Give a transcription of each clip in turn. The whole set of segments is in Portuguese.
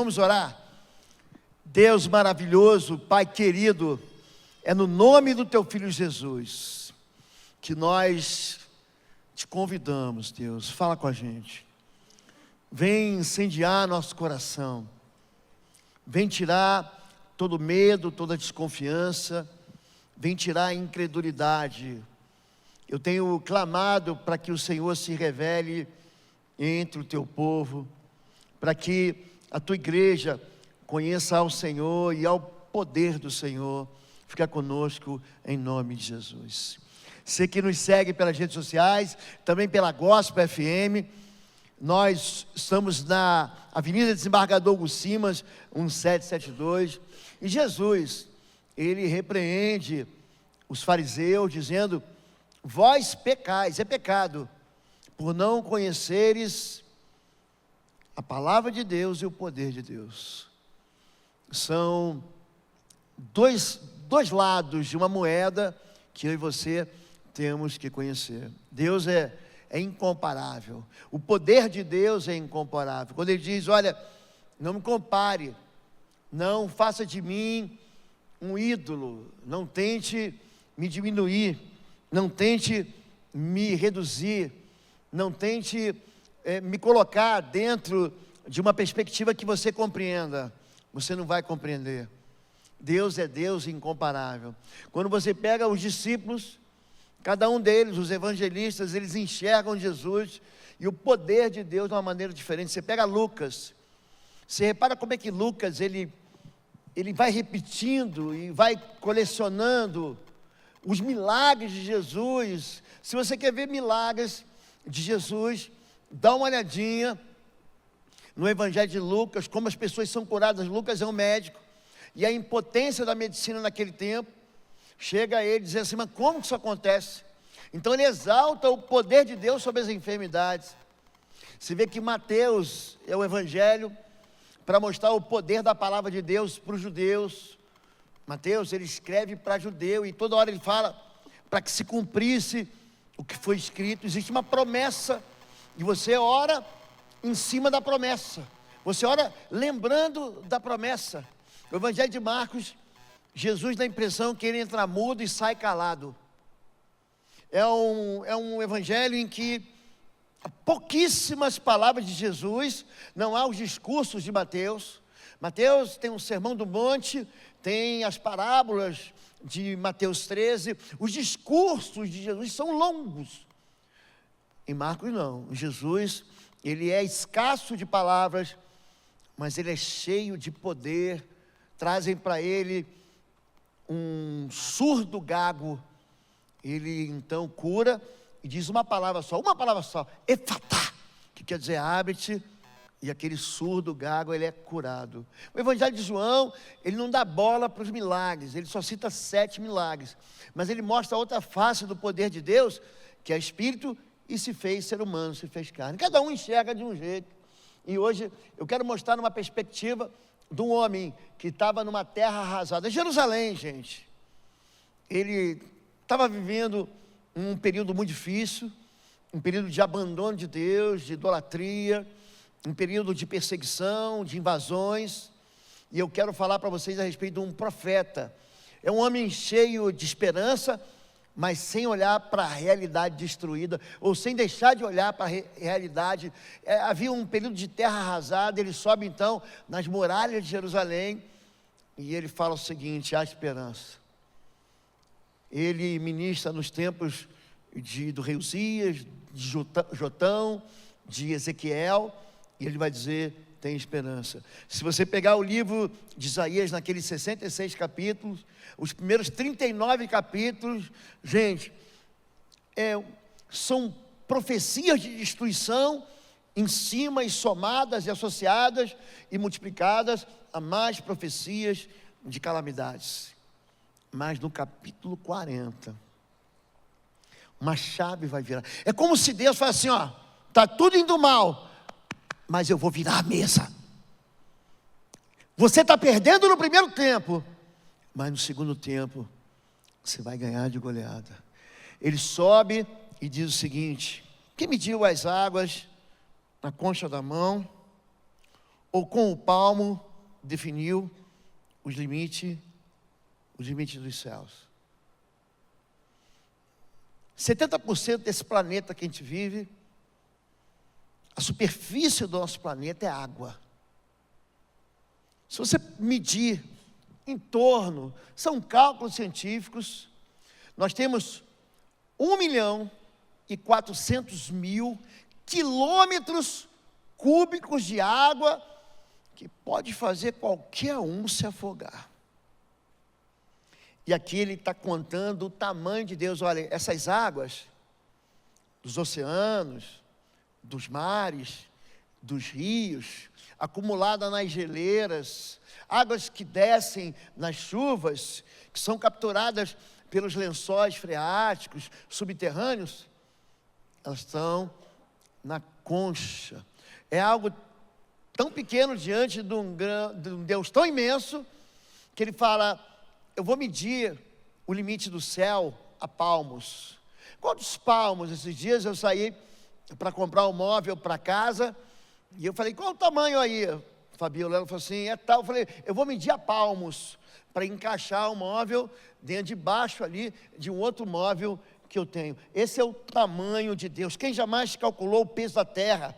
vamos orar? Deus maravilhoso, Pai querido, é no nome do Teu Filho Jesus que nós te convidamos, Deus, fala com a gente. Vem incendiar nosso coração, vem tirar todo medo, toda desconfiança, vem tirar a incredulidade. Eu tenho clamado para que o Senhor se revele entre o Teu povo, para que a Tua igreja conheça ao Senhor e ao poder do Senhor. Fica conosco em nome de Jesus. Você que nos segue pelas redes sociais, também pela Gospel FM, nós estamos na Avenida Desembargador Hugo Simas, 1772, e Jesus, Ele repreende os fariseus, dizendo: vós pecais, é pecado, por não conheceres a palavra de Deus e o poder de Deus. São dois lados de uma moeda que eu e você temos que conhecer. Deus é incomparável, o poder de Deus é incomparável. Quando Ele diz: olha, não me compare, não faça de mim um ídolo, não tente me diminuir, não tente me reduzir, não tente me colocar dentro de uma perspectiva que você compreenda. Você não vai compreender. Deus é Deus incomparável. Quando você pega os discípulos, cada um deles, os evangelistas, eles enxergam Jesus e o poder de Deus de uma maneira diferente. Você pega Lucas, você repara como é que Lucas, ele vai repetindo e vai colecionando os milagres de Jesus. Se você quer ver milagres de Jesus, dá uma olhadinha no Evangelho de Lucas, como as pessoas são curadas. Lucas é um médico, e a impotência da medicina naquele tempo, chega a ele e diz assim: mas como que isso acontece? Então ele exalta o poder de Deus sobre as enfermidades. Você vê que Mateus é o Evangelho para mostrar o poder da palavra de Deus para os judeus. Mateus, ele escreve para judeu, e toda hora ele fala para que se cumprisse o que foi escrito. Existe uma promessa, e você ora em cima da promessa, você ora lembrando da promessa. O Evangelho de Marcos, Jesus dá a impressão que ele entra mudo e sai calado. É um evangelho em que há pouquíssimas palavras de Jesus, não há os discursos de Mateus. Mateus tem um sermão do monte, tem as parábolas de Mateus 13, os discursos de Jesus são longos. Em Marcos não, Jesus, ele é escasso de palavras, mas ele é cheio de poder. Trazem para ele um surdo gago, ele então cura e diz uma palavra só, Efatá, que quer dizer abre-te, e aquele surdo gago, ele é curado. O Evangelho de João, ele não dá bola para os milagres, ele só cita 7 milagres, mas ele mostra a outra face do poder de Deus, que é Espírito, e se fez ser humano, se fez carne. Cada um enxerga de um jeito, e hoje eu quero mostrar numa perspectiva de um homem que estava numa terra arrasada. Jerusalém, gente, ele estava vivendo um período muito difícil, um período de abandono de Deus, de idolatria, um período de perseguição, de invasões, e eu quero falar para vocês a respeito de um profeta. É um homem cheio de esperança, mas sem olhar para a realidade destruída, ou sem deixar de olhar para a realidade. Havia um período de terra arrasada. Ele sobe então nas muralhas de Jerusalém, e ele fala o seguinte: há esperança. Ele ministra nos tempos do rei Uzias, de Jotão, de Ezequiel, e ele vai dizer: tem esperança. Se você pegar o livro de Isaías, naqueles 66 capítulos, os primeiros 39 capítulos, gente, são profecias de destruição, em cima e somadas e associadas e multiplicadas a mais profecias de calamidades. Mas no capítulo 40, uma chave vai virar. É como se Deus falasse assim: ó, está tudo indo mal, mas eu vou virar a mesa. Você está perdendo no primeiro tempo, mas no segundo tempo você vai ganhar de goleada. Ele sobe e diz o seguinte: quem mediu as águas na concha da mão, ou com o palmo definiu os limites dos céus. 70% desse planeta que a gente vive, a superfície do nosso planeta é água. Se você medir em torno, são cálculos científicos, nós temos 1.400.000 quilômetros cúbicos de água que pode fazer qualquer um se afogar. E aqui ele está contando o tamanho de Deus. Olha, essas águas dos oceanos, dos mares, dos rios, acumuladas nas geleiras, águas que descem nas chuvas, que são capturadas pelos lençóis freáticos, subterrâneos, elas estão na concha. É algo tão pequeno diante de um Deus tão imenso, que ele fala: eu vou medir o limite do céu a palmos. Quantos palmos? Esses dias eu saí para comprar um móvel para casa, e eu falei: qual o tamanho aí? Fabiola, ela falou assim: é tal. Eu falei: eu vou medir a palmos, para encaixar o móvel dentro de baixo ali, de um outro móvel que eu tenho. Esse é o tamanho de Deus. Quem jamais calculou o peso da terra,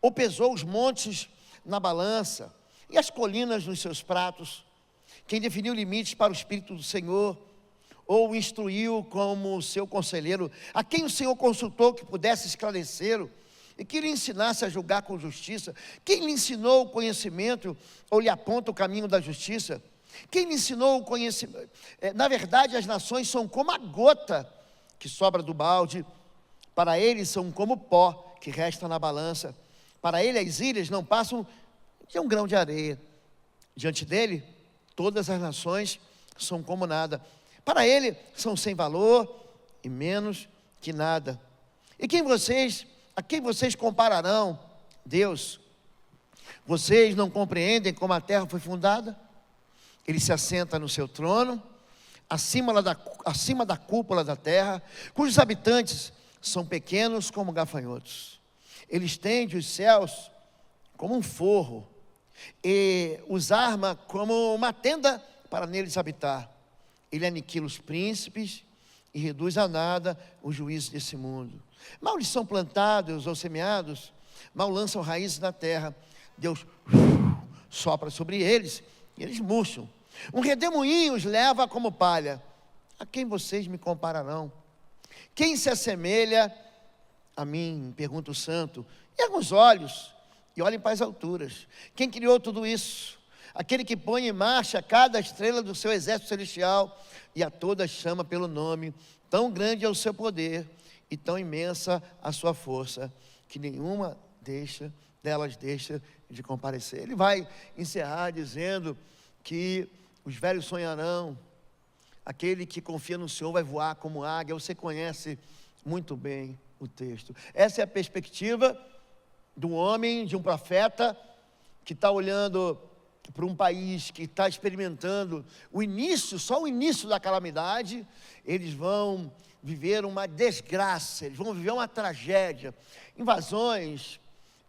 ou pesou os montes na balança, e as colinas nos seus pratos? Quem definiu limites para o Espírito do Senhor, ou o instruiu como seu conselheiro? A quem o Senhor consultou que pudesse esclarecê-lo, e que lhe ensinasse a julgar com justiça? Quem lhe ensinou o conhecimento, ou lhe aponta o caminho da justiça? Quem lhe ensinou o conhecimento? Na verdade, as nações são como a gota que sobra do balde, para eles são como pó que resta na balança. Para ele as ilhas não passam de um grão de areia. Diante dele, todas as nações são como nada. Para ele são sem valor e menos que nada. E a quem vocês compararão? Deus. Vocês não compreendem como a terra foi fundada? Ele se assenta no seu trono, acima da cúpula da terra, cujos habitantes são pequenos como gafanhotos. Ele estende os céus como um forro, e os arma como uma tenda para neles habitar. Ele aniquila os príncipes e reduz a nada os juízes desse mundo. Mal lhes são plantados ou semeados, mal lançam raízes na terra. Deus sopra sobre eles e eles murcham. Um redemoinho os leva como palha. A quem vocês me compararão? Quem se assemelha a mim? Pergunta o santo. Erga os olhos e olhem para as alturas. Quem criou tudo isso? Aquele que põe em marcha cada estrela do seu exército celestial, e a todas chama pelo nome. Tão grande é o seu poder e tão imensa a sua força, que nenhuma delas deixa de comparecer. Ele vai encerrar dizendo que os velhos sonharão, aquele que confia no Senhor vai voar como águia. Você conhece muito bem o texto. Essa é a perspectiva de um homem, de um profeta, que está olhando para um país que está experimentando só o início da calamidade. Eles vão viver uma desgraça, eles vão viver uma tragédia, invasões,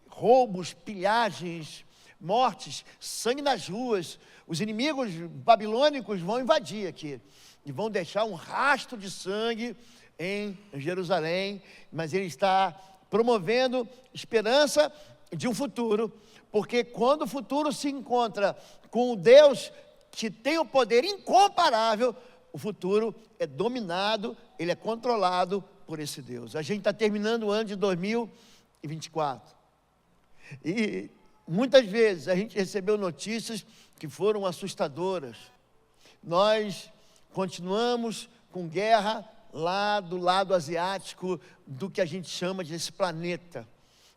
roubos, pilhagens, mortes, sangue nas ruas. Os inimigos babilônicos vão invadir aqui e vão deixar um rastro de sangue em Jerusalém, mas ele está promovendo esperança de um futuro, porque quando o futuro se encontra com o Deus que tem o poder incomparável, o futuro é dominado, ele é controlado por esse Deus. A gente está terminando o ano de 2024 e muitas vezes a gente recebeu notícias que foram assustadoras. Nós continuamos com guerra lá do lado asiático do que a gente chama de esse planeta.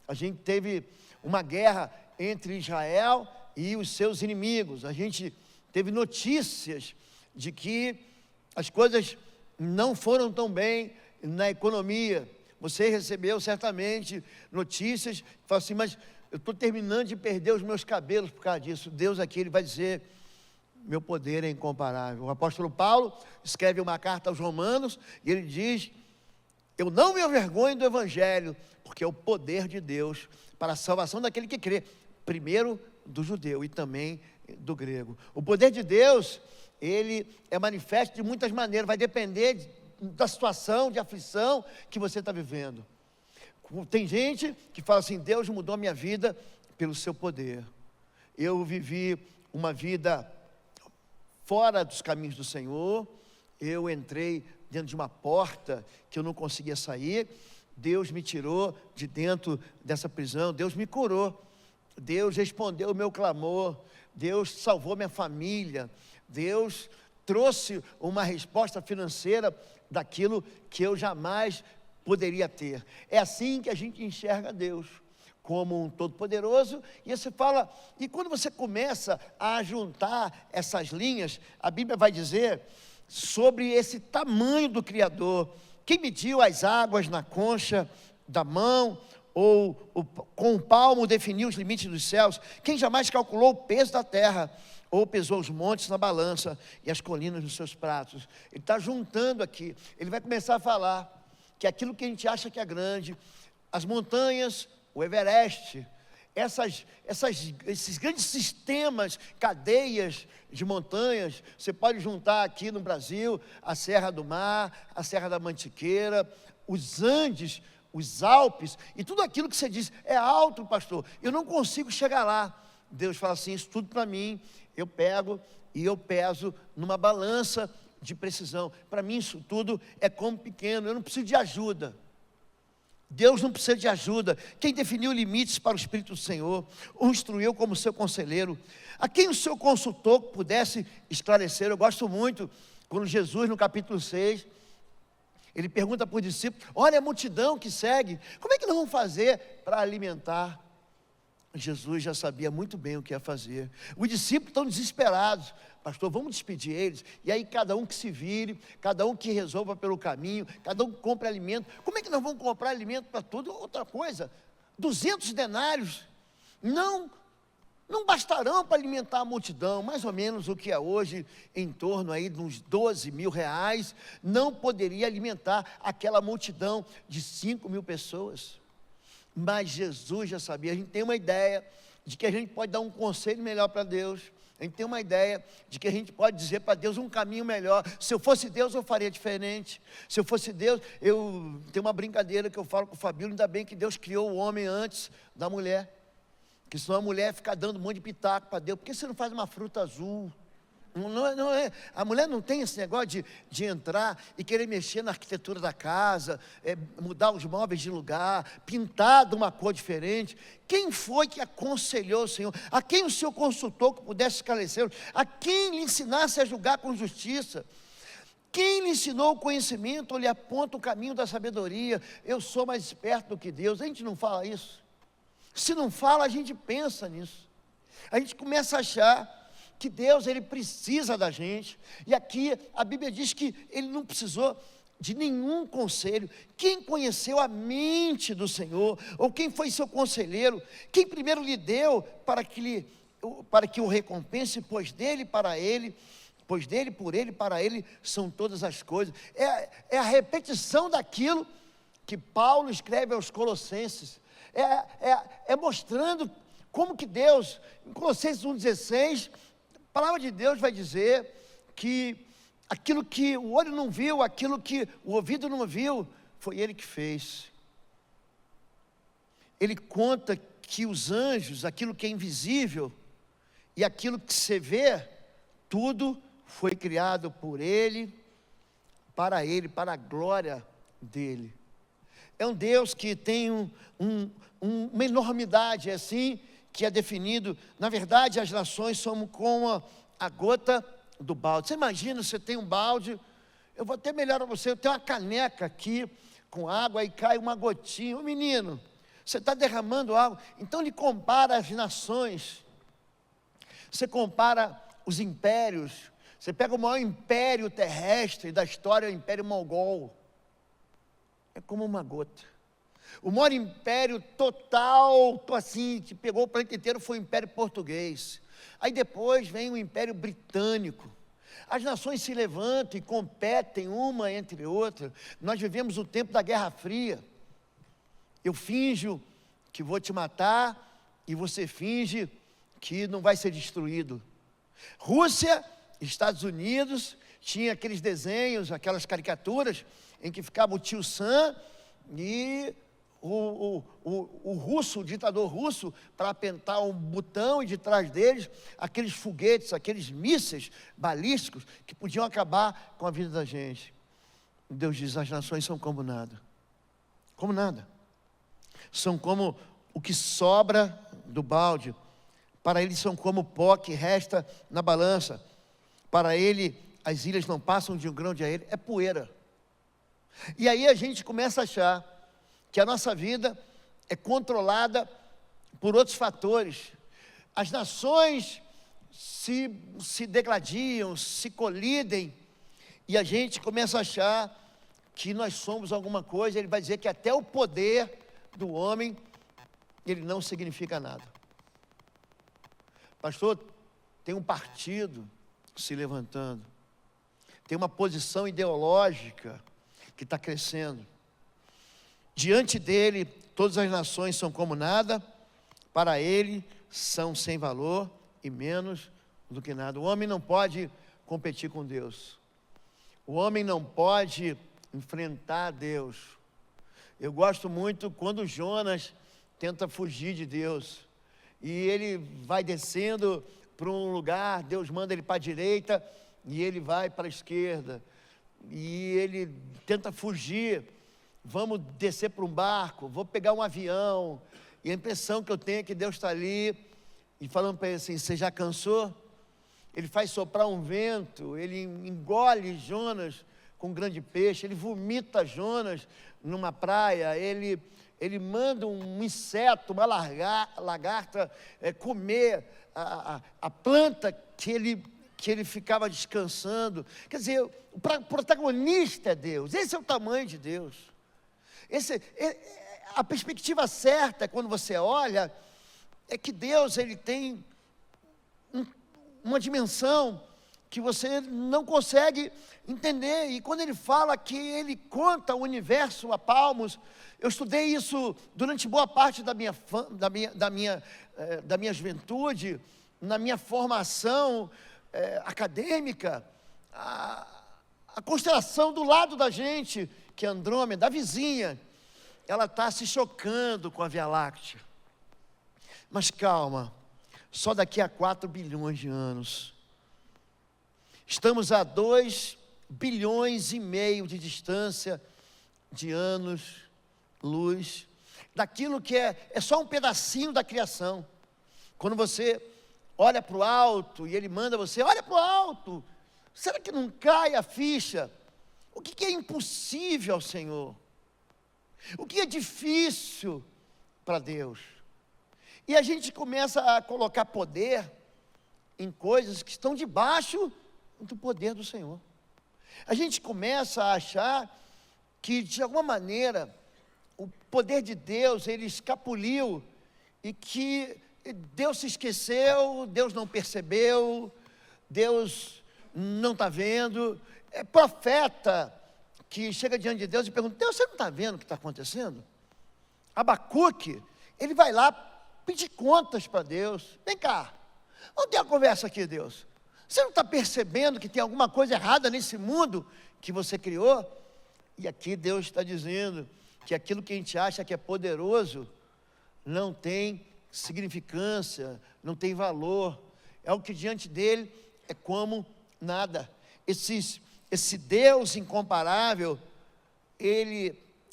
A gente teve uma guerra entre Israel e os seus inimigos. A gente teve notícias de que as coisas não foram tão bem na economia. Você recebeu certamente notícias que falam assim: mas eu estou terminando de perder os meus cabelos por causa disso. Deus aqui, ele vai dizer: meu poder é incomparável. O apóstolo Paulo escreve uma carta aos Romanos e ele diz: eu não me envergonho do Evangelho, porque é o poder de Deus para a salvação daquele que crê, primeiro do judeu e também do grego. O poder de Deus, ele é manifesto de muitas maneiras, vai depender da situação de aflição que você está vivendo. Tem gente que fala assim: Deus mudou a minha vida pelo seu poder. Eu vivi uma vida fora dos caminhos do Senhor, eu entrei dentro de uma porta que eu não conseguia sair, Deus me tirou de dentro dessa prisão, Deus me curou, Deus respondeu o meu clamor, Deus salvou minha família, Deus trouxe uma resposta financeira daquilo que eu jamais poderia ter. É assim que a gente enxerga Deus, como um todo-poderoso. E você fala, e quando você começa a juntar essas linhas, a Bíblia vai dizer sobre esse tamanho do Criador. Quem mediu as águas na concha da mão, ou com o palmo definiu os limites dos céus? Quem jamais calculou o peso da terra, ou pesou os montes na balança e as colinas nos seus pratos? Ele está juntando aqui, ele vai começar a falar que aquilo que a gente acha que é grande, as montanhas, o Everest, esses grandes sistemas, cadeias de montanhas, você pode juntar aqui no Brasil a Serra do Mar, a Serra da Mantiqueira, os Andes, os Alpes, e tudo aquilo que você diz, é alto, pastor, eu não consigo chegar lá. Deus fala assim: isso tudo para mim, eu pego e eu peso numa balança de precisão. Para mim isso tudo é como pequeno, eu não preciso de ajuda. Deus não precisa de ajuda. Quem definiu limites para o Espírito do Senhor, o instruiu como seu conselheiro, a quem o Senhor consultou que pudesse esclarecer. Eu gosto muito quando Jesus, no capítulo 6, ele pergunta para os discípulos: olha a multidão que segue, como é que nós vamos fazer para alimentar? Jesus já sabia muito bem o que ia fazer. Os discípulos estão desesperados: pastor, vamos despedir eles, e aí cada um que se vire, cada um que resolva pelo caminho, cada um que compre alimento. Como é que nós vamos comprar alimento para tudo? Outra coisa, 200 denários não bastarão para alimentar a multidão. Mais ou menos o que é hoje, em torno aí de uns 12 mil reais, não poderia alimentar aquela multidão de 5 mil pessoas. Mas Jesus já sabia. A gente tem uma ideia de que a gente pode dar um conselho melhor para Deus. A gente tem uma ideia de que a gente pode dizer para Deus um caminho melhor. Se eu fosse Deus, eu faria diferente. Se eu fosse Deus, eu tenho uma brincadeira que eu falo com o Fabíola: ainda bem que Deus criou o homem antes da mulher, que senão a mulher fica dando um monte de pitaco para Deus. Por que você não faz uma fruta azul? A mulher não tem esse negócio de entrar e querer mexer na arquitetura da casa, mudar os móveis de lugar, pintar de uma cor diferente. Quem foi que aconselhou o Senhor? A quem o Senhor consultou que pudesse esclarecer? A quem lhe ensinasse a julgar com justiça? Quem lhe ensinou o conhecimento ou lhe aponta o caminho da sabedoria? Eu sou mais esperto do que Deus. A gente não fala isso. Se não fala, a gente pensa nisso. A gente começa a achar que Deus, ele precisa da gente. E aqui a Bíblia diz que ele não precisou de nenhum conselho. Quem conheceu a mente do Senhor, ou quem foi seu conselheiro, quem primeiro lhe deu para que o recompense? Pois dele, para ele, pois dele, por ele, para ele são todas as coisas. É a repetição daquilo que Paulo escreve aos Colossenses. É mostrando como que Deus, em Colossenses 1,16, a palavra de Deus vai dizer que aquilo que o olho não viu, aquilo que o ouvido não viu, foi Ele que fez. Ele conta que os anjos, aquilo que é invisível e aquilo que se vê, tudo foi criado por Ele, para a glória dEle. É um Deus que tem uma enormidade, é assim que é definido. Na verdade, as nações são como a gota do balde. Você imagina, você tem um balde, eu vou até melhorar você, eu tenho uma caneca aqui com água e cai uma gotinha. Ô menino, você está derramando água. Então ele compara as nações, você compara os impérios. Você pega o maior império terrestre da história, o Império Mogol, é como uma gota. O maior império total, assim, que pegou o planeta inteiro, foi o Império Português. Aí depois vem o Império Britânico. As nações se levantam e competem uma entre outra. Nós vivemos o tempo da Guerra Fria. Eu finjo que vou te matar e você finge que não vai ser destruído. Rússia, Estados Unidos, tinha aqueles desenhos, aquelas caricaturas, em que ficava o tio Sam e o russo, o ditador russo, para apertar um botão, e de trás deles, aqueles foguetes, aqueles mísseis balísticos, que podiam acabar com a vida da gente. Deus diz, as nações são como nada. Como nada. São como o que sobra do balde. Para ele são como o pó que resta na balança. Para ele, as ilhas não passam de um grão de areia, é poeira. E aí a gente começa a achar que a nossa vida é controlada por outros fatores. As nações se degladiam, se colidem, e a gente começa a achar que nós somos alguma coisa. Ele vai dizer que até o poder do homem, ele não significa nada. Pastor, tem um partido se levantando, tem uma posição ideológica que está crescendo. Diante dele, todas as nações são como nada, para ele são sem valor e menos do que nada. O homem não pode competir com Deus. O homem não pode enfrentar Deus. Eu gosto muito quando Jonas tenta fugir de Deus, e ele vai descendo para um lugar, Deus manda ele para a direita, e ele vai para a esquerda, e ele tenta fugir. Vamos descer para um barco, vou pegar um avião, e a impressão que eu tenho é que Deus está ali, e falando para ele assim, você já cansou? Ele faz soprar um vento, ele engole Jonas com um grande peixe, ele vomita Jonas numa praia, ele manda um inseto, uma lagarta comer a planta que ele ficava descansando. Quer dizer, o protagonista é Deus, esse é o tamanho de Deus. A perspectiva certa, quando você olha, é que Deus, ele tem uma dimensão que você não consegue entender. E quando ele fala que ele conta o universo a palmos, eu estudei isso durante boa parte da minha juventude, na minha formação acadêmica. A constelação do lado da gente, que é Andrômeda, a vizinha, ela está se chocando com a Via Láctea. Mas calma, só daqui a 4 bilhões de anos. Estamos a 2,5 bilhões de distância de anos-luz, daquilo que é só um pedacinho da criação. Quando você olha para o alto, e ele manda você, olha para o alto, será que não cai a ficha? O que é impossível ao Senhor? O que é difícil para Deus? E a gente começa a colocar poder em coisas que estão debaixo do poder do Senhor. A gente começa a achar que, de alguma maneira, o poder de Deus, ele escapuliu, e que Deus se esqueceu, Deus não percebeu, Deus não está vendo. É profeta que chega diante de Deus e pergunta, Deus, você não está vendo o que está acontecendo? Abacuque, ele vai lá pedir contas para Deus. Vem cá, vamos ter uma conversa aqui, Deus. Você não está percebendo que tem alguma coisa errada nesse mundo que você criou? E aqui Deus está dizendo que aquilo que a gente acha que é poderoso não tem significância, não tem valor. É o que diante dele é como nada. Esse Deus incomparável,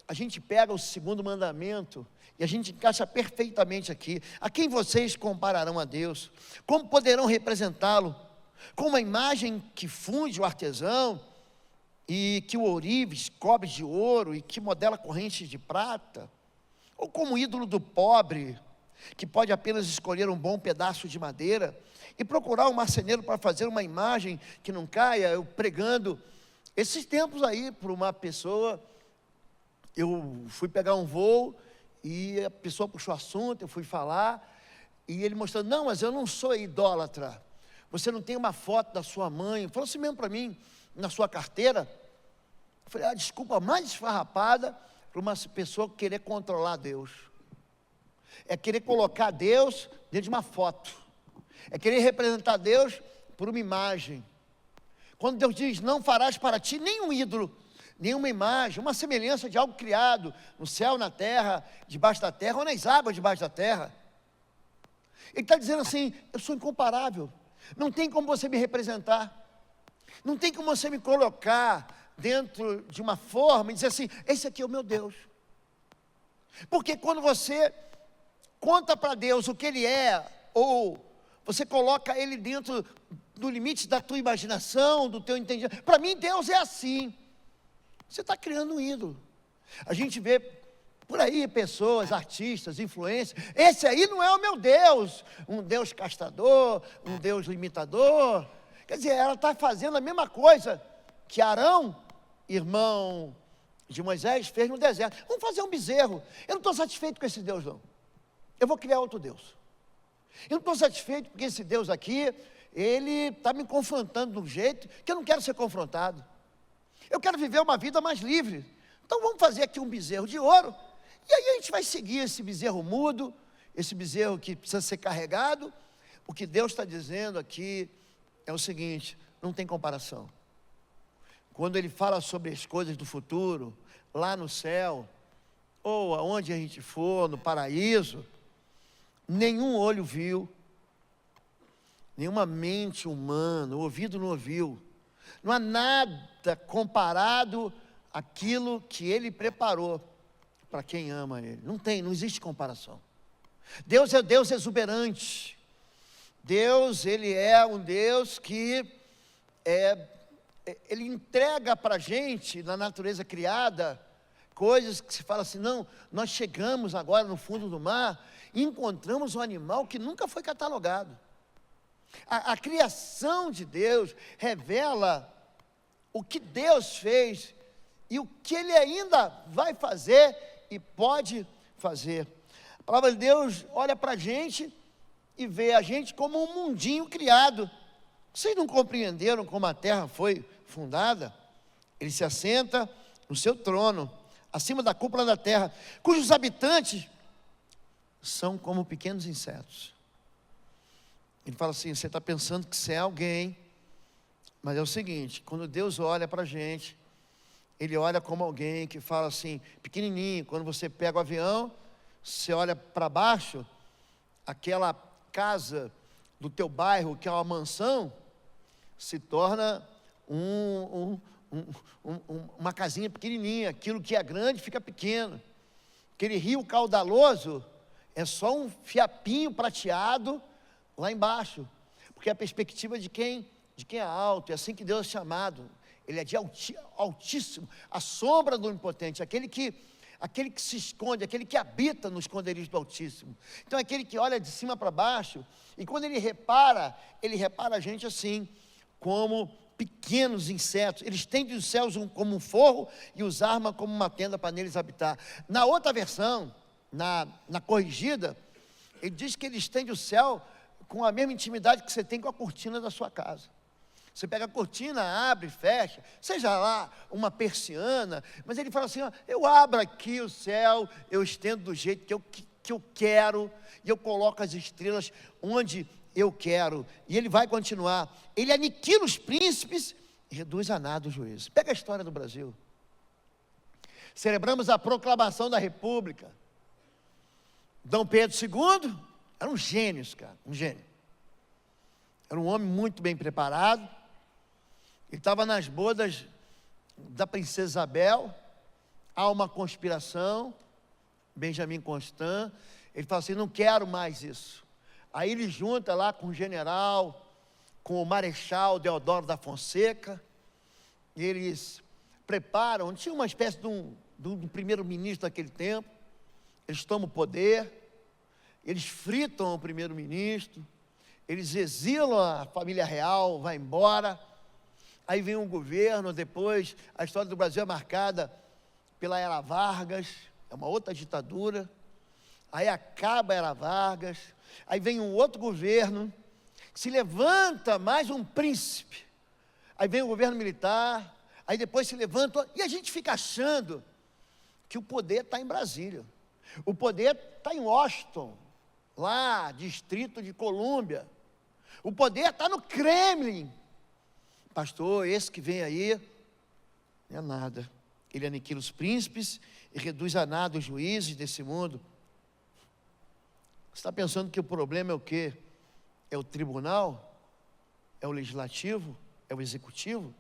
a gente pega o segundo mandamento e a gente encaixa perfeitamente aqui. A quem vocês compararão a Deus? Como poderão representá-lo? Com uma imagem que funde o artesão, e que o ourives cobre de ouro, e que modela correntes de prata? Ou como ídolo do pobre, que pode apenas escolher um bom pedaço de madeira, e procurar um marceneiro para fazer uma imagem que não caia? Eu pregando esses tempos aí para uma pessoa, eu fui pegar um voo, e a pessoa puxou o assunto, eu fui falar, e ele mostrando, não, mas eu não sou idólatra. Você não tem uma foto da sua mãe? Falou assim mesmo para mim, na sua carteira. Eu falei, desculpa mais esfarrapada para uma pessoa querer controlar Deus. é querer colocar Deus dentro de uma foto, é querer representar Deus por uma imagem. Quando Deus diz, não farás para ti nenhum ídolo, nenhuma imagem, uma semelhança de algo criado no céu, na terra, debaixo da terra, ou nas águas debaixo da terra. Ele está dizendo assim, eu sou incomparável, não tem como você me representar, não tem como você me colocar dentro de uma forma e dizer assim, esse aqui é o meu Deus. Porque quando você conta para Deus o que Ele é, ou você coloca Ele dentro do limite da tua imaginação, do teu entendimento, para mim Deus é assim, você está criando um ídolo. A gente vê por aí pessoas, artistas, influencers, esse aí não é o meu Deus, um Deus castrador, um Deus limitador. Quer dizer, ela está fazendo a mesma coisa que Arão, irmão de Moisés, fez no deserto. Vamos fazer um bezerro. Eu não estou satisfeito com esse Deus não, eu vou criar outro Deus. Eu não estou satisfeito porque esse Deus aqui, ele está me confrontando de um jeito que eu não quero ser confrontado. Eu quero viver uma vida mais livre. Então vamos fazer aqui um bezerro de ouro, e aí a gente vai seguir esse bezerro mudo, esse bezerro que precisa ser carregado. O que Deus está dizendo aqui é o seguinte, não tem comparação. Quando Ele fala sobre as coisas do futuro, lá no céu, ou aonde a gente for, no paraíso, nenhum olho viu, nenhuma mente humana, o ouvido não ouviu, não há nada comparado àquilo que Ele preparou para quem ama Ele. Não existe comparação. Deus é Deus exuberante. Deus, Ele é um Deus que Ele entrega para a gente, na natureza criada, coisas que se fala assim, não, nós chegamos agora no fundo do mar e encontramos um animal que nunca foi catalogado. A criação de Deus revela o que Deus fez e o que Ele ainda vai fazer e pode fazer. A palavra de Deus olha para a gente e vê a gente como um mundinho criado. Vocês não compreenderam como a terra foi fundada? Ele se assenta no seu trono, acima da cúpula da terra, cujos habitantes são como pequenos insetos. Ele fala assim, você está pensando que você é alguém, mas é o seguinte, quando Deus olha para a gente, Ele olha como alguém que fala assim, pequenininho. Quando você pega o avião, você olha para baixo, aquela casa do teu bairro, que é uma mansão, se torna uma casinha pequenininha. Aquilo que é grande fica pequeno. Aquele rio caudaloso é só um fiapinho prateado lá embaixo, porque é a perspectiva de quem é alto. É assim que Deus é chamado. Ele é de altíssimo, a sombra do Onipotente, aquele que se esconde, aquele que habita no esconderijo do Altíssimo. Então é aquele que olha de cima para baixo, e quando Ele repara a gente assim, como pequenos insetos. Ele estende os céus como um forro e os arma como uma tenda para neles habitar. Na outra versão, na corrigida, ele diz que Ele estende o céu com a mesma intimidade que você tem com a cortina da sua casa. Você pega a cortina, abre, fecha, seja lá uma persiana, mas Ele fala assim, ó, eu abro aqui o céu, eu estendo do jeito que eu quero, e eu coloco as estrelas onde eu quero, e Ele vai continuar. Ele aniquila os príncipes e reduz a nada os juízes. Pega a história do Brasil. Celebramos a proclamação da República. Dom Pedro II era um gênio, cara, um gênio. Era um homem muito bem preparado. Ele estava nas bodas da princesa Isabel. Há uma conspiração. Benjamin Constant. Ele fala assim, não quero mais isso. Aí ele junta lá com o general, com o marechal Deodoro da Fonseca. E eles preparam, tinha uma espécie de um primeiro-ministro daquele tempo. Eles tomam o poder. Eles fritam o primeiro-ministro. Eles exilam a família real, vai embora. Aí vem um governo, depois a história do Brasil é marcada pela Era Vargas, é uma outra ditadura. Aí acaba a Era Vargas, aí vem um outro governo, se levanta mais um príncipe. Aí vem o governo militar, aí depois se levanta, e a gente fica achando que o poder está em Brasília. O poder está em Washington, lá, Distrito de Colômbia. O poder está no Kremlin. Pastor, esse que vem aí, não é nada. Ele aniquila os príncipes e reduz a nada os juízes desse mundo. Você está pensando que o problema é o quê? É o tribunal? É o legislativo? É o executivo?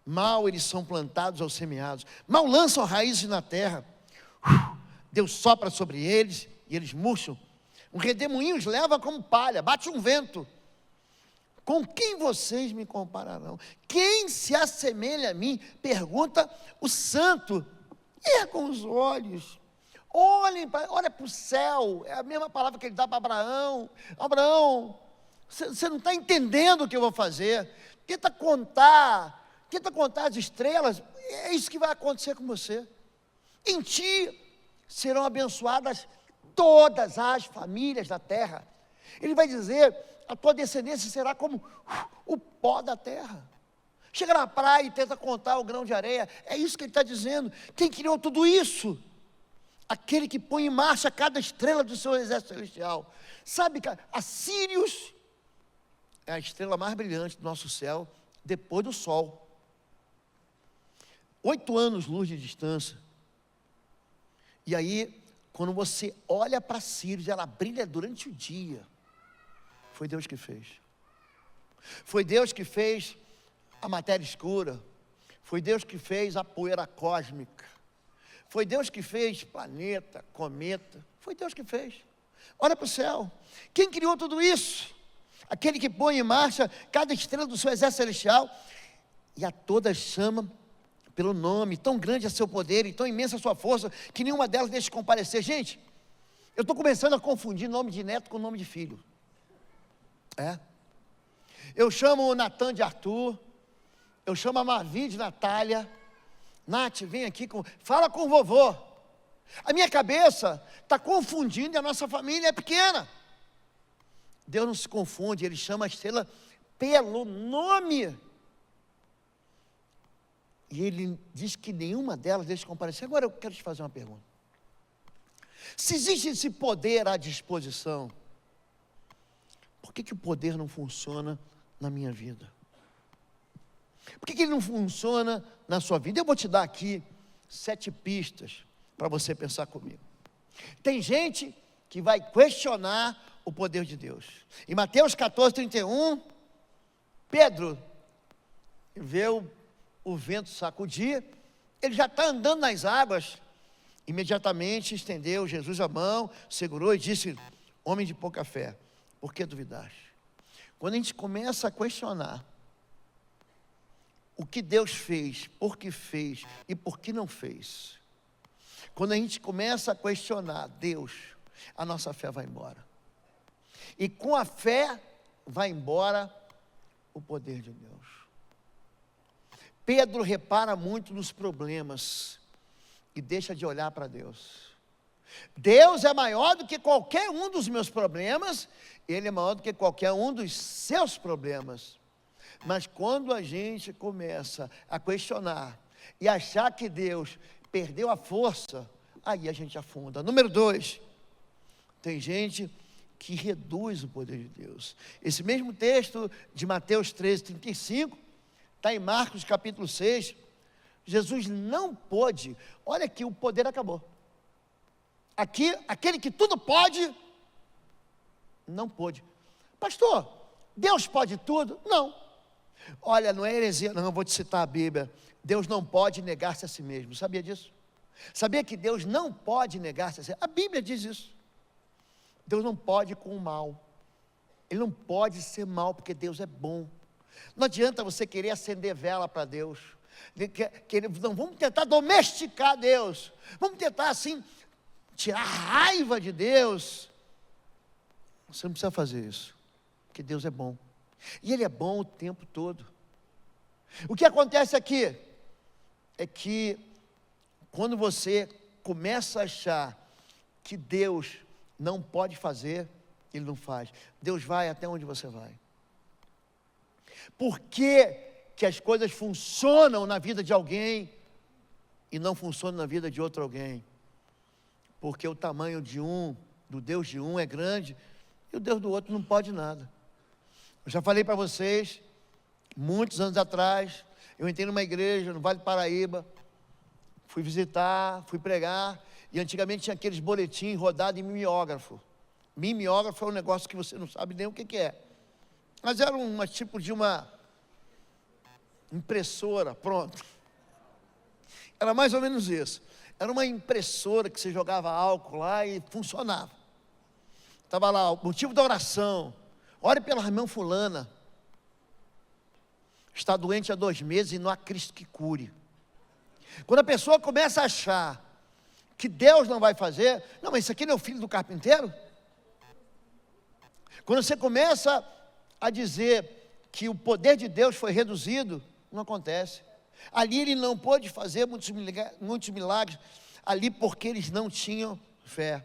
Mal eles são plantados ou semeados, mal lançam raízes na terra. Deus sopra sobre eles e eles murcham. Um redemoinho os leva como palha, bate um vento. Com quem vocês me compararão? Quem se assemelha a mim? Pergunta o santo. Ergam os olhos, olha para o céu. É a mesma palavra que ele dá para Abraão. Abraão, você não está entendendo o que eu vou fazer. Tenta contar as estrelas. É isso que vai acontecer com você. Em ti serão abençoadas todas as famílias da terra. Ele vai dizer: a tua descendência será como o pó da terra. Chega na praia e tenta contar o grão de areia. É isso que ele está dizendo. Quem criou tudo isso? Aquele que põe em marcha cada estrela do seu exército celestial. Sabe que a Sírius é a estrela mais brilhante do nosso céu, depois do sol. 8 anos-luz de distância. E aí, quando você olha para Sírius, ela brilha durante o dia. Foi Deus que fez. Foi Deus que fez a matéria escura. Foi Deus que fez a poeira cósmica. Foi Deus que fez planeta, cometa. Foi Deus que fez. Olha para o céu. Quem criou tudo isso? Aquele que põe em marcha cada estrela do seu exército celestial. E a todas chama pelo nome. Tão grande é seu poder e tão imensa a sua força, que nenhuma delas deixa de comparecer. Gente, eu estou começando a confundir nome de neto com nome de filho. Eu chamo o Natan de Arthur. Eu chamo a Mavi de Natália. Nath, vem aqui, fala com o vovô. A minha cabeça está confundindo e a nossa família é pequena. Deus não se confunde, Ele chama a estrela pelo nome. E Ele diz que nenhuma delas deixa de comparecer. Agora eu quero te fazer uma pergunta. Se existe esse poder à disposição, por que o poder não funciona na minha vida? Por que ele não funciona na sua vida? Eu vou te dar aqui 7 pistas para você pensar comigo. Tem gente que vai questionar o poder de Deus. Em Mateus 14:31, Pedro vê o vento sacudir, ele já está andando nas águas. Imediatamente estendeu Jesus a mão, segurou e disse: homem de pouca fé, por que duvidaste? Quando a gente começa a questionar o que Deus fez, por que fez e por que não fez, quando a gente começa a questionar Deus, a nossa fé vai embora. E com a fé vai embora o poder de Deus. Pedro repara muito nos problemas e deixa de olhar para Deus. Deus é maior do que qualquer um dos meus problemas, Ele é maior do que qualquer um dos seus problemas. Mas quando a gente começa a questionar e achar que Deus perdeu a força, aí a gente afunda. Número 2, tem gente que reduz o poder de Deus. Esse mesmo texto de Mateus 13:35, está em Marcos capítulo 6, Jesus não pôde, olha aqui, o poder acabou. Aqui, aquele que tudo pode, não pôde. Pastor, Deus pode tudo? Não. Olha, não é heresia, não, eu vou te citar a Bíblia. Deus não pode negar-se a si mesmo, sabia disso? Sabia que Deus não pode negar-se a si mesmo? A Bíblia diz isso. Deus não pode com o mal. Ele não pode ser mal, porque Deus é bom. Não adianta você querer acender vela para Deus. Não, vamos tentar domesticar Deus. Vamos tentar assim tirar a raiva de Deus. Você não precisa fazer isso, porque Deus é bom. E Ele é bom o tempo todo. O que acontece aqui é que quando você começa a achar que Deus não pode fazer, Ele não faz. Deus vai até onde você vai. Por que as coisas funcionam na vida de alguém e não funciona na vida de outro alguém. Porque o tamanho do Deus de um é grande, e o Deus do outro não pode nada. Eu já falei para vocês, muitos anos atrás, eu entrei numa igreja no Vale do Paraíba, fui visitar, fui pregar, e antigamente tinha aqueles boletins rodados em mimeógrafo. Mimeógrafo é um negócio que você não sabe nem o que é. Mas era um tipo de uma impressora, pronto. Era mais ou menos isso. Era uma impressora que você jogava álcool lá e funcionava. Estava lá, o motivo da oração. Ore pela irmã fulana. Está doente há 2 meses e não há Cristo que cure. Quando a pessoa começa a achar que Deus não vai fazer, não, mas isso aqui não é o filho do carpinteiro? Quando você começa a dizer que o poder de Deus foi reduzido, não acontece. Ali ele não pôde fazer muitos milagres, ali porque eles não tinham fé.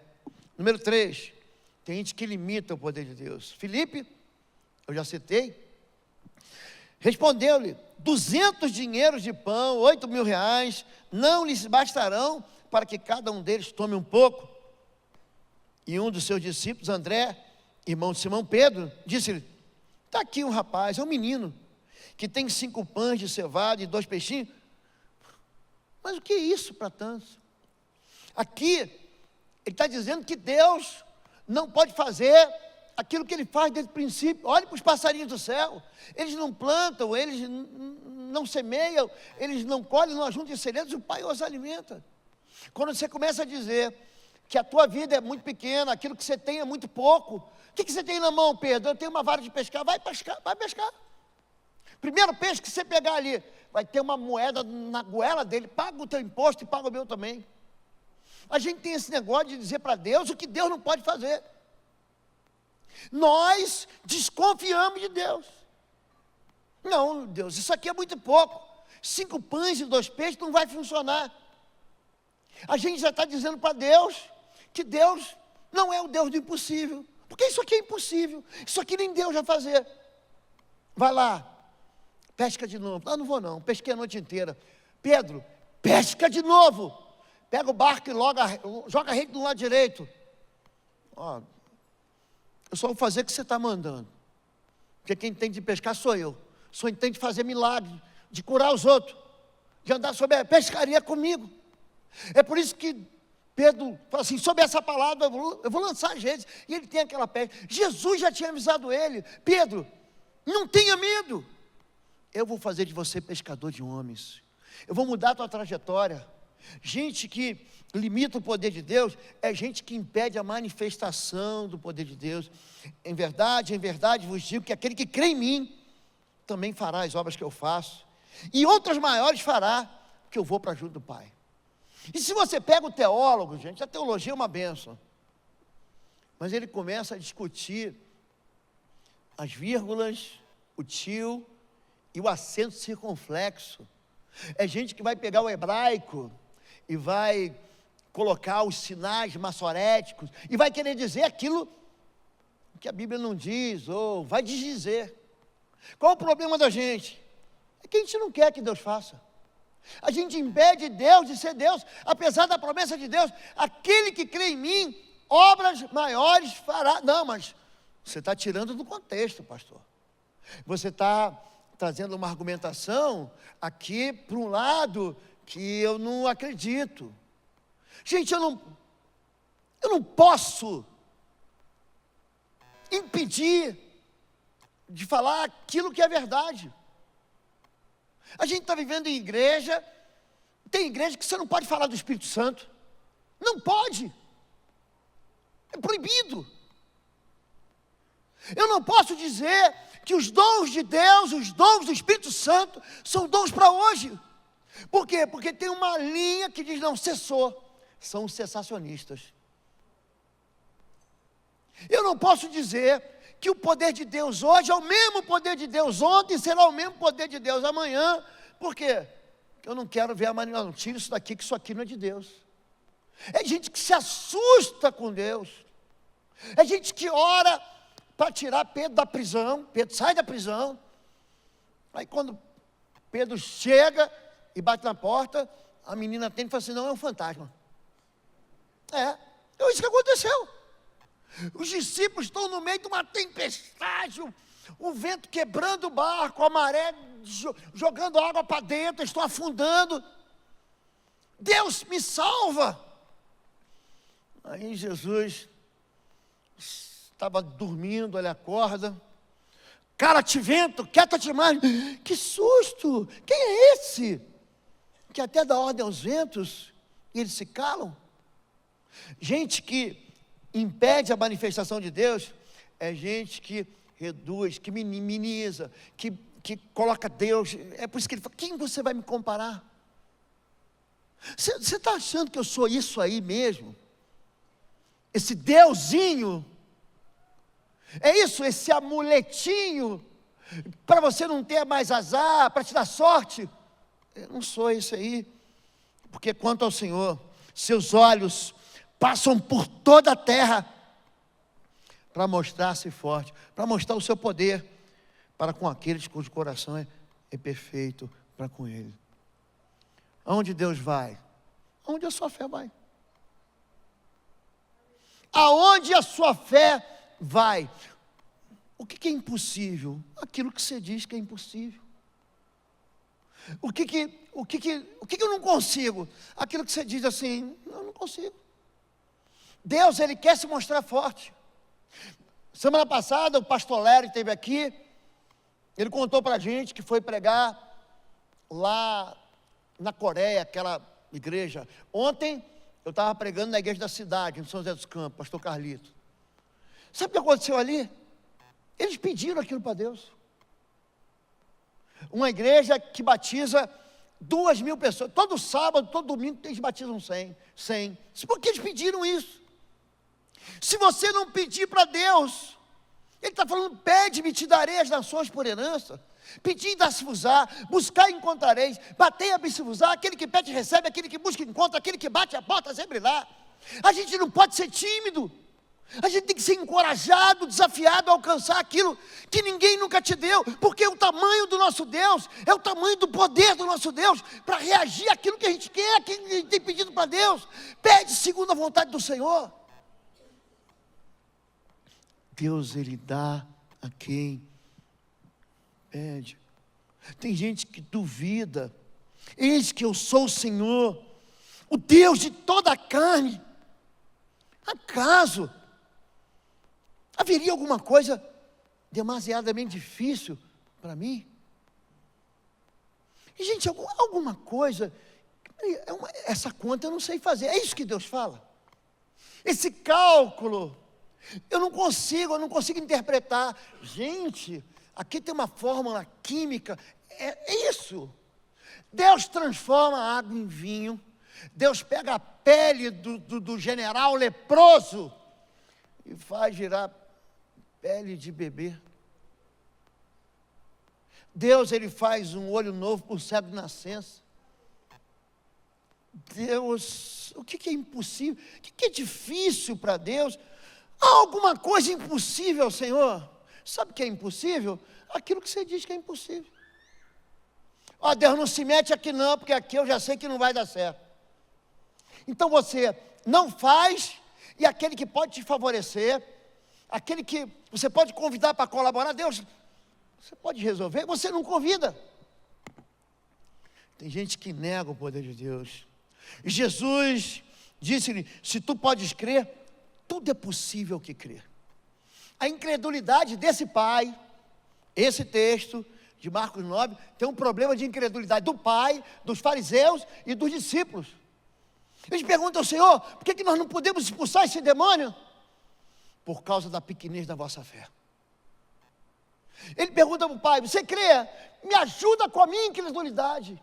Número 3, tem gente que limita o poder de Deus. Filipe, eu já citei, respondeu-lhe, 200 dinheiros de pão, 8.000 reais, não lhes bastarão para que cada um deles tome um pouco? E um dos seus discípulos, André, irmão de Simão Pedro, disse-lhe, está aqui um rapaz, é um menino, que tem 5 pães de cevada e 2 peixinhos. Mas o que é isso para tantos? Aqui, ele está dizendo que Deus não pode fazer aquilo que ele faz desde o princípio. Olhe para os passarinhos do céu, eles não plantam, eles não semeiam, eles não colhem, não ajuntam celeiros, o Pai os alimenta. Quando você começa a dizer que a tua vida é muito pequena, aquilo que você tem é muito pouco, o que você tem na mão, Pedro? Eu tenho uma vara de pescar, vai pescar, vai pescar. Primeiro peixe que você pegar ali, vai ter uma moeda na goela dele, paga o teu imposto e paga o meu também. A gente tem esse negócio de dizer para Deus o que Deus não pode fazer. Nós desconfiamos de Deus. Não, Deus, isso aqui é muito pouco. 5 pães e 2 peixes não vai funcionar. A gente já está dizendo para Deus que Deus não é o Deus do impossível. Porque isso aqui é impossível. Isso aqui nem Deus vai fazer. Vai lá, pesca de novo. Ah, não vou não, pesquei a noite inteira. Pedro, pesca de novo. Pega o barco e joga a rede do lado direito. Ó, eu só vou fazer o que você está mandando. Porque quem tem de pescar sou eu. Só entende de fazer milagres, de curar os outros, de andar sobre a pescaria comigo. É por isso que Pedro fala assim, sobre essa palavra eu vou lançar as redes. E ele tem aquela pesca. Jesus já tinha avisado ele, Pedro, não tenha medo. Eu vou fazer de você pescador de homens. Eu vou mudar a tua trajetória. Gente que limita o poder de Deus é gente que impede a manifestação do poder de Deus. Em verdade vos digo que aquele que crê em mim também fará as obras que eu faço, e outras maiores fará, porque eu vou para junto do Pai. E se você pega o teólogo, gente, a teologia é uma bênção, mas ele começa a discutir as vírgulas, o tio e o acento circunflexo. É gente que vai pegar o hebraico e vai colocar os sinais maçoréticos e vai querer dizer aquilo que a Bíblia não diz, ou vai desdizer. Qual o problema da gente? É que a gente não quer que Deus faça. A gente impede Deus de ser Deus, apesar da promessa de Deus, aquele que crê em mim, obras maiores fará. Não, mas você está tirando do contexto, pastor. Você está trazendo uma argumentação aqui para um lado que eu não acredito. Gente, eu não posso impedir de falar aquilo que é verdade. A gente está vivendo em igreja, tem igreja que você não pode falar do Espírito Santo. Não pode. É proibido. Eu não posso dizer que os dons de Deus, os dons do Espírito Santo, são dons para hoje. Por quê? Porque tem uma linha que diz, não, cessou. São os cessacionistas. Eu não posso dizer que o poder de Deus hoje é o mesmo poder de Deus ontem, será o mesmo poder de Deus amanhã. Por quê? Porque eu não quero ver a maneira, não, tira isso daqui, que isso aqui não é de Deus. É gente que se assusta com Deus. É gente que ora para tirar Pedro da prisão. Pedro sai da prisão. Aí quando Pedro chega e bate na porta, a menina atende e fala assim, não, é um fantasma. É isso que aconteceu. Os discípulos estão no meio de uma tempestade, o vento quebrando o barco, a maré jogando água para dentro, estão afundando. Deus me salva. Aí Jesus estava dormindo, ele acorda. Cala-te vento, quieta-te mar. Que susto! Quem é esse? Que até dá ordem aos ventos e eles se calam. Gente que impede a manifestação de Deus é gente que reduz, que minimiza, que coloca Deus. É por isso que ele fala, quem você vai me comparar? Você está achando que eu sou isso aí mesmo? Esse Deusinho? É isso, esse amuletinho, para você não ter mais azar, para te dar sorte? Eu não sou isso aí, porque quanto ao Senhor, seus olhos passam por toda a terra, para mostrar-se forte, para mostrar o seu poder, para com aqueles cujo coração é perfeito, para com Ele. Aonde Deus vai? Aonde a sua fé vai? Aonde a sua fé vai? O que é impossível? Aquilo que você diz que é impossível. O que eu não consigo? Aquilo que você diz assim, eu não consigo. Deus, Ele quer se mostrar forte. Semana passada o pastor Léo esteve aqui, ele contou para a gente que foi pregar lá na Coreia, aquela igreja. Ontem eu estava pregando na igreja da cidade, em São José dos Campos, pastor Carlito. Sabe o que aconteceu ali? Eles pediram aquilo para Deus. Uma igreja que batiza 2.000 pessoas, todo sábado, todo domingo eles batizam 100. Por que eles pediram isso? Se você não pedir para Deus, Ele está falando, pede-me, te darei as nações por herança. Pedi e dá-se-vos-á, buscar e encontrareis, batei e abri-se-vos-á, aquele que pede recebe, aquele que busca encontra, aquele que bate a porta sempre lá. A gente não pode ser tímido, a gente tem que ser encorajado, desafiado a alcançar aquilo que ninguém nunca te deu, porque o tamanho do nosso Deus, é o tamanho do poder do nosso Deus, para reagir àquilo que a gente quer, aquilo que a gente tem pedido para Deus. Pede segundo a vontade do Senhor. Deus, Ele dá a quem pede. Tem gente que duvida. Eis que eu sou o Senhor, o Deus de toda a carne. Acaso haveria alguma coisa demasiadamente difícil para mim? E, gente, alguma coisa, essa conta eu não sei fazer. É isso que Deus fala. Esse cálculo eu não consigo interpretar. Gente, aqui tem uma fórmula química, é isso. Deus transforma a água em vinho. Deus pega a pele do general leproso e faz girar pele de bebê. Deus, Ele faz um olho novo para o cego de nascença. Deus, o que é impossível? O que é difícil para Deus? Há alguma coisa impossível, Senhor? Sabe o que é impossível? Aquilo que você diz que é impossível. Ó, Deus, não se mete aqui não, porque aqui eu já sei que não vai dar certo. Então você não faz, e aquele que pode te favorecer, aquele que você pode convidar para colaborar, Deus, você pode resolver, você não convida. Tem gente que nega o poder de Deus. E Jesus disse-lhe, se tu podes crer, tudo é possível que crer. A incredulidade desse pai, esse texto de Marcos 9, tem um problema de incredulidade do pai, dos fariseus e dos discípulos. Eles perguntam ao Senhor, por que nós não podemos expulsar esse demônio? Por causa da pequenez da vossa fé. Ele pergunta para o pai, você crê? Me ajuda com a minha incredulidade.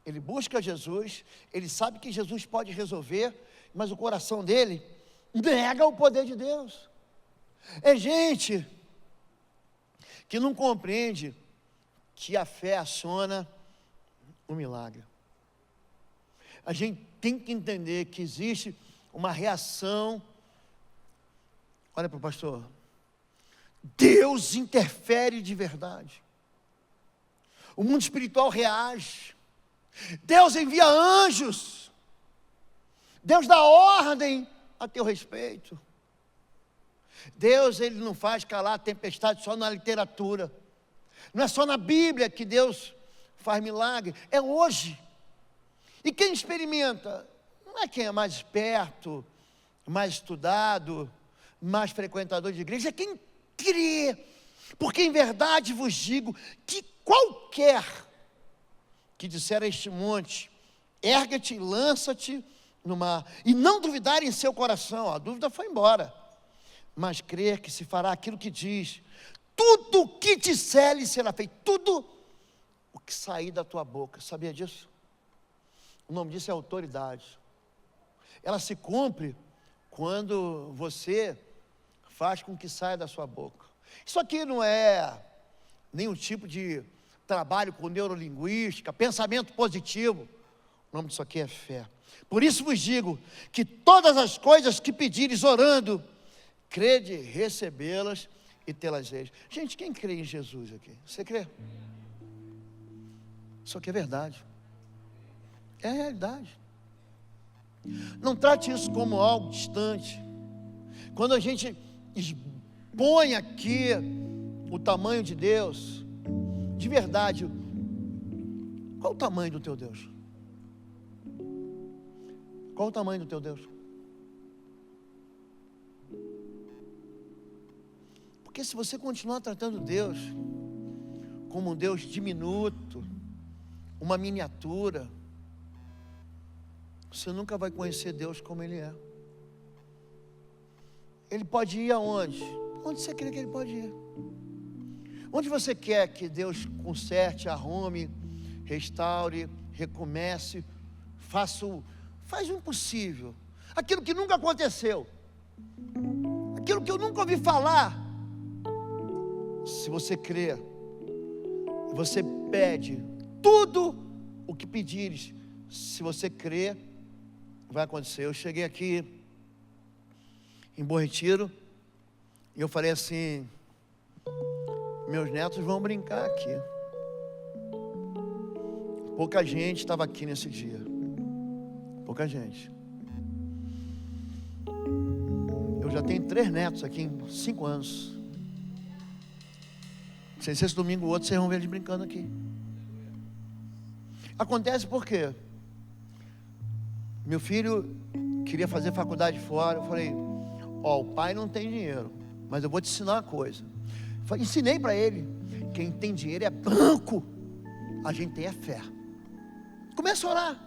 Ele busca Jesus, ele sabe que Jesus pode resolver, mas o coração dele nega o poder de Deus. É gente que não compreende que a fé aciona o milagre. A gente tem que entender que existe uma reação. Olha para o pastor. Deus interfere de verdade. O mundo espiritual reage. Deus envia anjos. Deus dá ordem a teu respeito. Deus, Ele não faz calar a tempestade só na literatura. Não é só na Bíblia que Deus faz milagre, é hoje. E quem experimenta, não é quem é mais esperto, mais estudado, mais frequentador de igreja, é quem crê. Porque em verdade vos digo que qualquer que disser a este monte, erga-te e lança-te no mar, e não duvidar em seu coração, a dúvida foi embora, mas crer que se fará aquilo que diz, tudo o que disser lhe será feito, tudo o que sair da tua boca. Sabia disso? O nome disso é autoridade. Ela se cumpre quando você faz com que saia da sua boca. Isso aqui não é nenhum tipo de trabalho com neurolinguística, pensamento positivo. O nome disso aqui é fé. Por isso vos digo que todas as coisas que pedires orando, crede recebê-las e tê-las-eis. Gente, quem crê em Jesus aqui? Você crê? Isso aqui é verdade. É a realidade. Não trate isso como algo distante. Quando a gente expõe aqui o tamanho de Deus, de verdade, qual o tamanho do teu Deus? Qual o tamanho do teu Deus? Porque se você continuar tratando Deus como um Deus diminuto, uma miniatura, você nunca vai conhecer Deus como Ele é. Ele pode ir aonde? Onde você crê que Ele pode ir. Onde você quer que Deus conserte, arrume, restaure, recomece, faz o impossível, aquilo que nunca aconteceu, aquilo que eu nunca ouvi falar. Se você crê, você pede tudo o que pedires, se você crê, vai acontecer. Eu cheguei aqui em Bom Retiro e eu falei assim: meus netos vão brincar aqui. Pouca gente estava aqui nesse dia. Pouca gente. Eu já tenho 3 netos aqui em 5 anos. Não sei se esse domingo ou outro vocês vão ver eles brincando aqui. Acontece por quê? Meu filho queria fazer faculdade fora. Eu falei: ó, o pai não tem dinheiro, mas eu vou te ensinar uma coisa. Ensinei para ele: quem tem dinheiro é banco, a gente tem a fé. Começa a orar.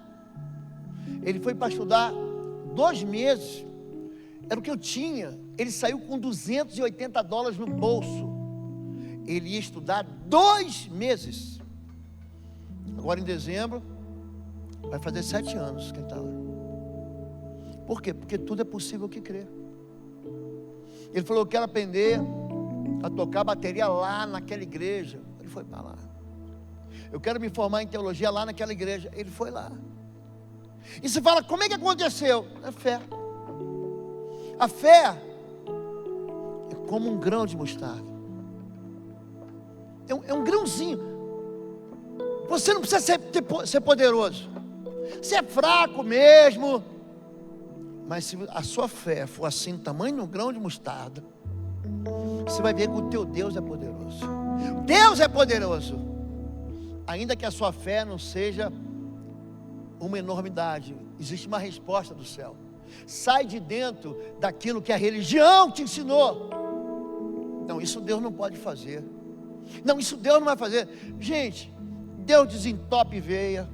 Ele foi para estudar 2 meses, era o que eu tinha. Ele saiu com $280 no bolso. Ele ia estudar 2 meses. Agora em dezembro vai fazer 7 anos que ele está lá. Por quê? Porque tudo é possível que crê. Ele falou: eu quero aprender a tocar bateria lá naquela igreja. Ele foi para lá. Eu quero me formar em teologia lá naquela igreja. Ele foi lá. E você fala: como é que aconteceu? É fé. A fé é como um grão de mostarda. É um grãozinho. Você não precisa ser poderoso. Você é fraco mesmo. Mas se a sua fé for assim, tamanho de um grão de mostarda, você vai ver que o teu Deus é poderoso. Deus é poderoso. Ainda que a sua fé não seja uma enormidade, existe uma resposta do céu. Sai de dentro daquilo que a religião te ensinou. Não, isso Deus não pode fazer. Não, isso Deus não vai fazer. Gente, Deus desentope veia.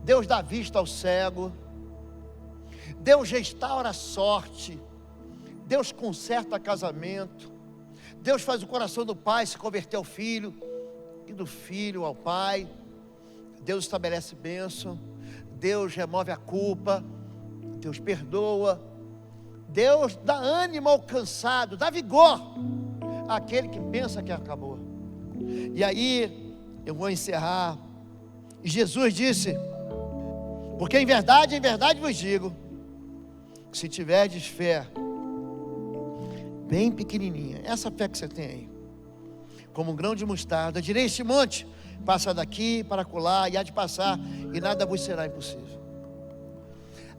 Deus dá vista ao cego. Deus restaura a sorte. Deus conserta casamento. Deus faz o coração do pai se converter ao filho, e do filho ao pai. Deus estabelece bênção. Deus remove a culpa. Deus perdoa. Deus dá ânimo ao cansado, dá vigor àquele que pensa que acabou. E aí eu vou encerrar. E Jesus disse: porque em verdade vos digo, que se tiverdes fé bem pequenininha, essa fé que você tem aí, como um grão de mostarda. Direi este monte: passa daqui para acolá, e há de passar, e nada vos será impossível.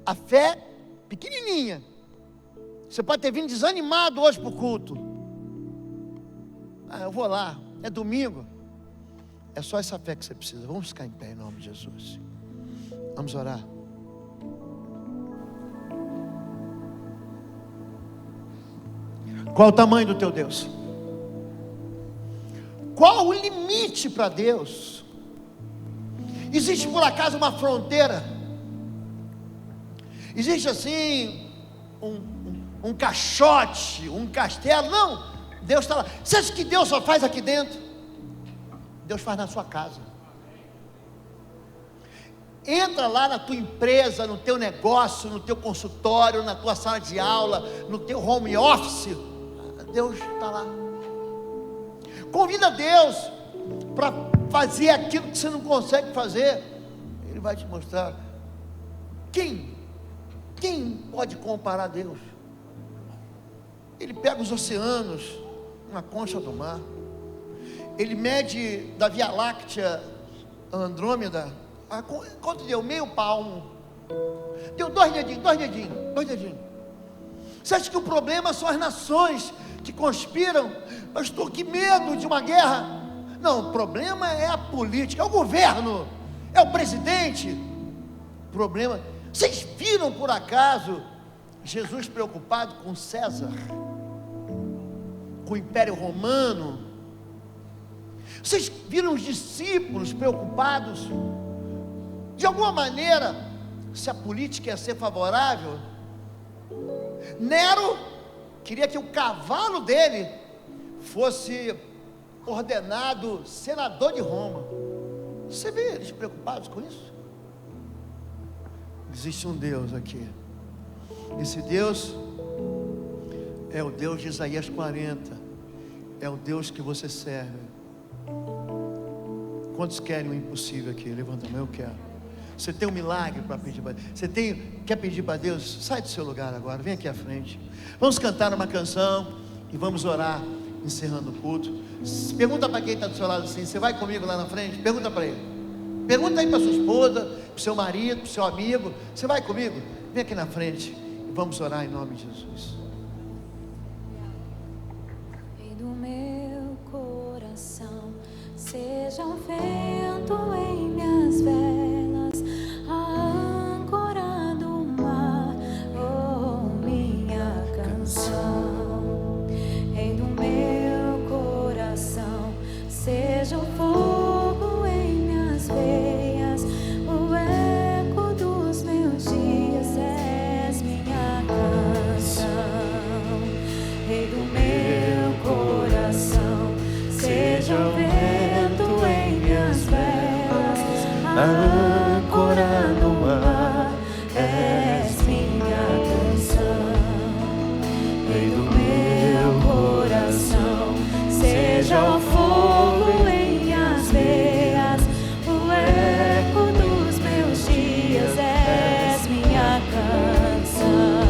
A fé pequenininha. Você pode ter vindo desanimado hoje para o culto. Eu vou lá, é domingo. É só essa fé que você precisa. Vamos ficar em pé em nome de Jesus. Vamos orar. Qual o tamanho do teu Deus? Qual o limite para Deus? Existe por acaso uma fronteira? Existe assim um caixote, um castelo? Não, Deus está lá. Você acha que Deus só faz aqui dentro? Deus faz na sua casa. Entra lá na tua empresa, no teu negócio, no teu consultório, na tua sala de aula, no teu home office. Deus está lá. Convida Deus para fazer aquilo que você não consegue fazer. Ele vai te mostrar. Quem pode comparar a Deus? Ele pega os oceanos, uma concha do mar. Ele mede da Via Láctea a Andrômeda. Quanto deu? Meio palmo. Deu 2 dedinhos. Você acha que o problema são as nações que conspiram? Pastor, que medo de uma guerra. Não, o problema é a política, é o governo, é o presidente. O problema, vocês viram por acaso Jesus preocupado com César, com o Império Romano? Vocês viram os discípulos preocupados? De alguma maneira, se a política ia ser favorável, Nero queria que o cavalo dele fosse ordenado senador de Roma. Você vê eles preocupados com isso? Existe um Deus aqui. Esse Deus é o Deus de Isaías 40. É o Deus que você serve. Quantos querem o impossível aqui? Levanta a mão, eu quero. Você tem um milagre para pedir para Deus? Quer pedir para Deus? Sai do seu lugar agora, vem aqui à frente. Vamos cantar uma canção e vamos orar, encerrando o culto. Pergunta para quem está do seu lado assim: você vai comigo lá na frente? Pergunta para ele. Pergunta aí para sua esposa, para o seu marido, para o seu amigo: você vai comigo? Vem aqui na frente e vamos orar em nome de Jesus. Rei do meu coração, seja um vento em minhas velas, a âncora do mar, oh, minha canção. Rei do meu coração, seja um fogo em minhas veias, o eco dos meus dias, és minha canção. Rei do meu coração, seja o vento em minhas velas, a âncora no mar, és minha canção. Rei do meu coração, seja o fogo em minhas veias, o eco dos meus dias, és minha canção.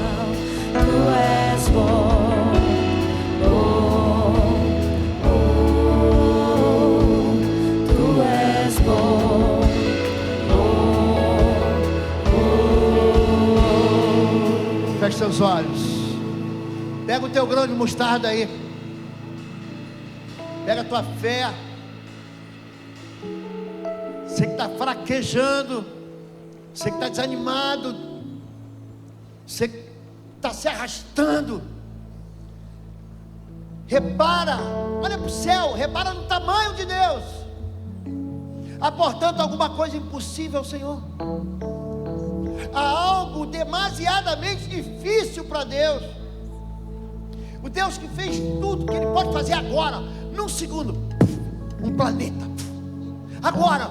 Tu és bom. Feche seus olhos. Pega o teu grão de mostarda aí. Pega a tua fé. Você que está fraquejando, você que está desanimado, você que está se arrastando. Repara, olha para o céu, repara no tamanho de Deus. Há, portanto, alguma coisa impossível ao Senhor? Há algo demasiadamente difícil para Deus. O Deus que fez tudo que Ele pode fazer agora, num segundo, um planeta, agora,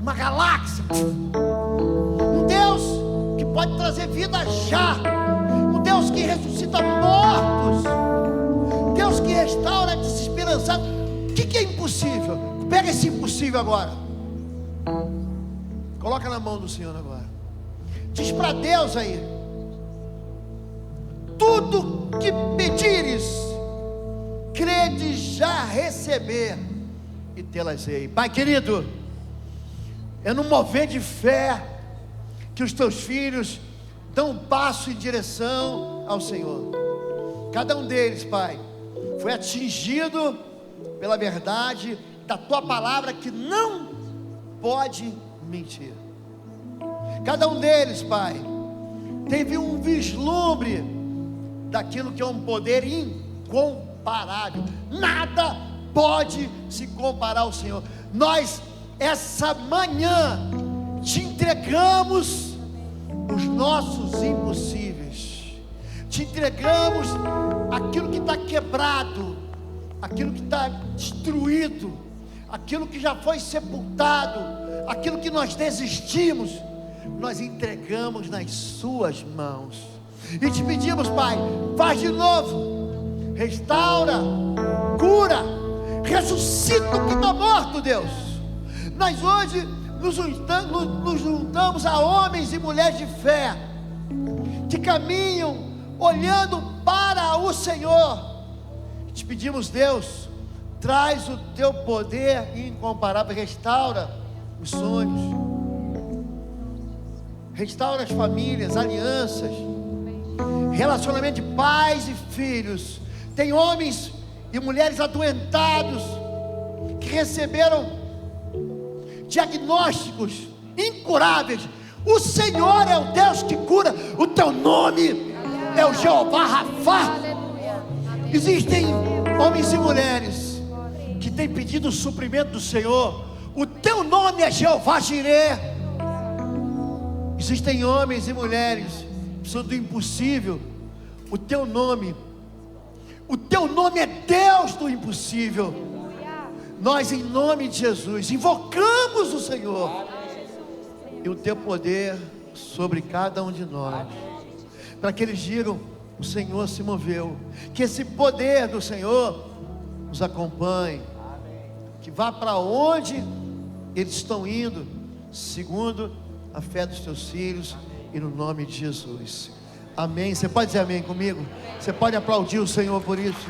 uma galáxia. Um Deus que pode trazer vida já. Um Deus que ressuscita mortos. Deus que restaura desesperançado. O que é impossível? Pega esse impossível agora. Coloca na mão do Senhor agora. Diz para Deus aí: tudo que pedires, crede já receber e tê-las-ei. Pai querido, é no mover de fé que os teus filhos dão um passo em direção ao Senhor. Cada um deles, Pai, foi atingido pela verdade da tua palavra, que não pode mentir. Cada um deles, Pai, teve um vislumbre daquilo que é um poder incomparável. Nada pode se comparar ao Senhor. Nós, essa manhã, te entregamos os nossos impossíveis, te entregamos aquilo que está quebrado, aquilo que está destruído, aquilo que já foi sepultado, aquilo que nós desistimos, nós entregamos nas suas mãos, e te pedimos, Pai, faz de novo, restaura, cura, ressuscita o que está morto, Deus. Nós hoje nos juntamos a homens e mulheres de fé, que caminham olhando para o Senhor. Te pedimos, Deus, traz o teu poder incomparável, restaura os sonhos, restaura as famílias, alianças, relacionamento de pais e filhos. Tem homens e mulheres adoentados, que receberam diagnósticos incuráveis. O Senhor é o Deus que cura. O teu nome é o Jeová Rafá. Existem homens e mulheres que têm pedido o suprimento do Senhor. O teu nome é Jeová Jireh. Existem homens e mulheres que precisam do impossível. O teu nome é Deus do impossível. Nós, em nome de Jesus, invocamos o Senhor e o teu poder sobre cada um de nós, para que eles digam: o Senhor se moveu. Que esse poder do Senhor nos acompanhe, que vá para onde eles estão indo, segundo a fé dos teus filhos, e no nome de Jesus, amém. Você pode dizer amém comigo? Você pode aplaudir o Senhor por isso?